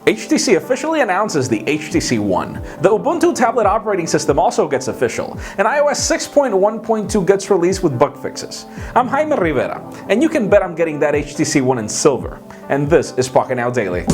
HTC officially announces the HTC One. The Ubuntu Tablet operating system also gets official, and iOS 6.1.2 gets released with bug fixes. I'm Jaime Rivera, and you can bet I'm getting that HTC One in silver. And this is Pocketnow Daily.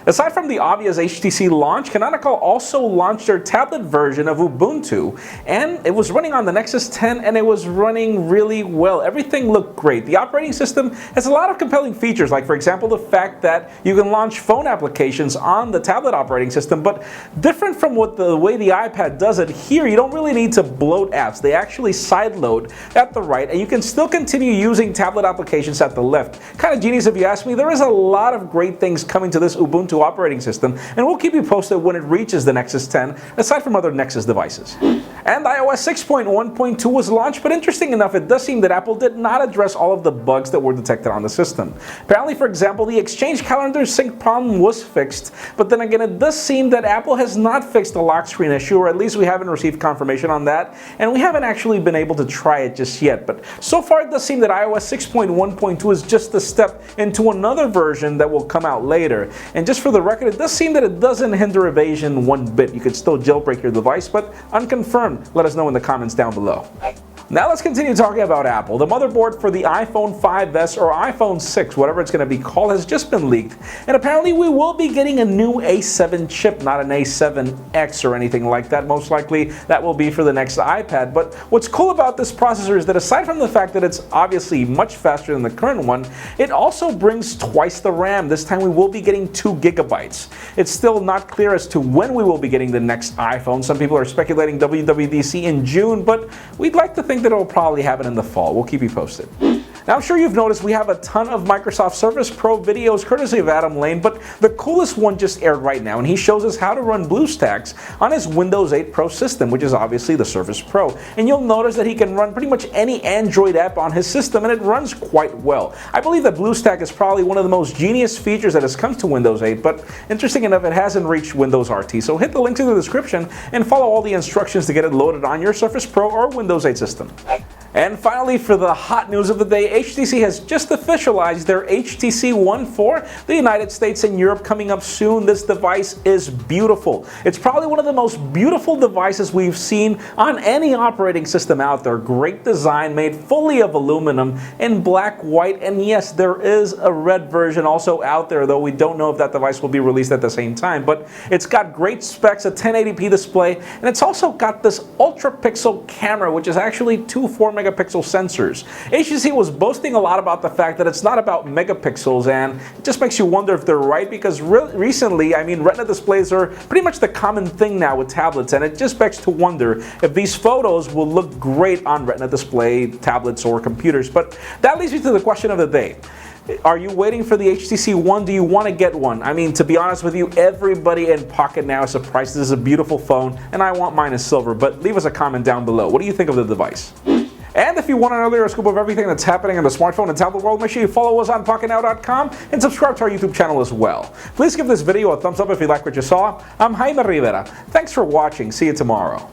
Aside from the obvious HTC launch, Canonical also launched their tablet version of Ubuntu, and it was running on the Nexus 10 and it was running really well. Everything looked great. The operating system has a lot of compelling features, like for example the fact that you can launch phone applications on the tablet operating system, but different from the way the iPad does it, here you don't really need to bloat apps. They actually sideload at the right and you can still continue using tablet applications at the left. Kind of genius if you ask me. There is a lot of great things coming to this Ubuntu operating system, and we'll keep you posted when it reaches the Nexus 10, aside from other Nexus devices. And iOS 6.1.2 was launched, but interesting enough, it does seem that Apple did not address all of the bugs that were detected on the system. Apparently, for example, the Exchange calendar sync problem was fixed, but then again, it does seem that Apple has not fixed the lock screen issue, or at least we haven't received confirmation on that, and we haven't actually been able to try it just yet. But so far, it does seem that iOS 6.1.2 is just a step into another version that will come out later. And just for the record, it does seem that it doesn't hinder evasion one bit. You could still jailbreak your device, but unconfirmed. Let us know in the comments down below. Now let's continue talking about Apple. The motherboard for the iPhone 5S or iPhone 6, whatever it's going to be called, has just been leaked. And apparently we will be getting a new A7 chip, not an A7X or anything like that. Most likely that will be for the next iPad. But what's cool about this processor is that aside from the fact that it's obviously much faster than the current one, it also brings twice the RAM. This time we will be getting 2 gigabytes. It's still not clear as to when we will be getting the next iPhone. Some people are speculating WWDC in June, but we'd like to think that it'll probably happen in the fall. We'll keep you posted. Now, I'm sure you've noticed we have a ton of Microsoft Surface Pro videos courtesy of Adam Lane, but the coolest one just aired right now, and he shows us how to run BlueStacks on his Windows 8 Pro system, which is obviously the Surface Pro. And you'll notice that he can run pretty much any Android app on his system, and it runs quite well. I believe that BlueStack is probably one of the most genius features that has come to Windows 8, but interesting enough, it hasn't reached Windows RT. So hit the links in the description and follow all the instructions to get it loaded on your Surface Pro or Windows 8 system. And finally, for the hot news of the day, HTC has just officialized their HTC One for the United States and Europe coming up soon. This device is beautiful. It's probably one of the most beautiful devices we've seen on any operating system out there. Great design, made fully of aluminum in black, white, and yes, there is a red version also out there, though we don't know if that device will be released at the same time. But it's got great specs, a 1080p display, and it's also got this ultra-pixel camera, which is actually 2 4-megapixel sensors. HTC was boasting a lot about the fact that it's not about megapixels, and it just makes you wonder if they're right, because recently, Retina displays are pretty much the common thing now with tablets, and it just begs to wonder if these photos will look great on Retina display tablets or computers. But that leads me to the question of the day. Are you waiting for the HTC One? Do you want to get one? To be honest with you, everybody in Pocketnow is surprised. This is a beautiful phone, and I want mine in silver, but leave us a comment down below. What do you think of the device? And if you want an earlier scoop of everything that's happening in the smartphone and tablet world, make sure you follow us on Pocketnow.com and subscribe to our YouTube channel as well. Please give this video a thumbs up if you like what you saw. I'm Jaime Rivera. Thanks for watching. See you tomorrow.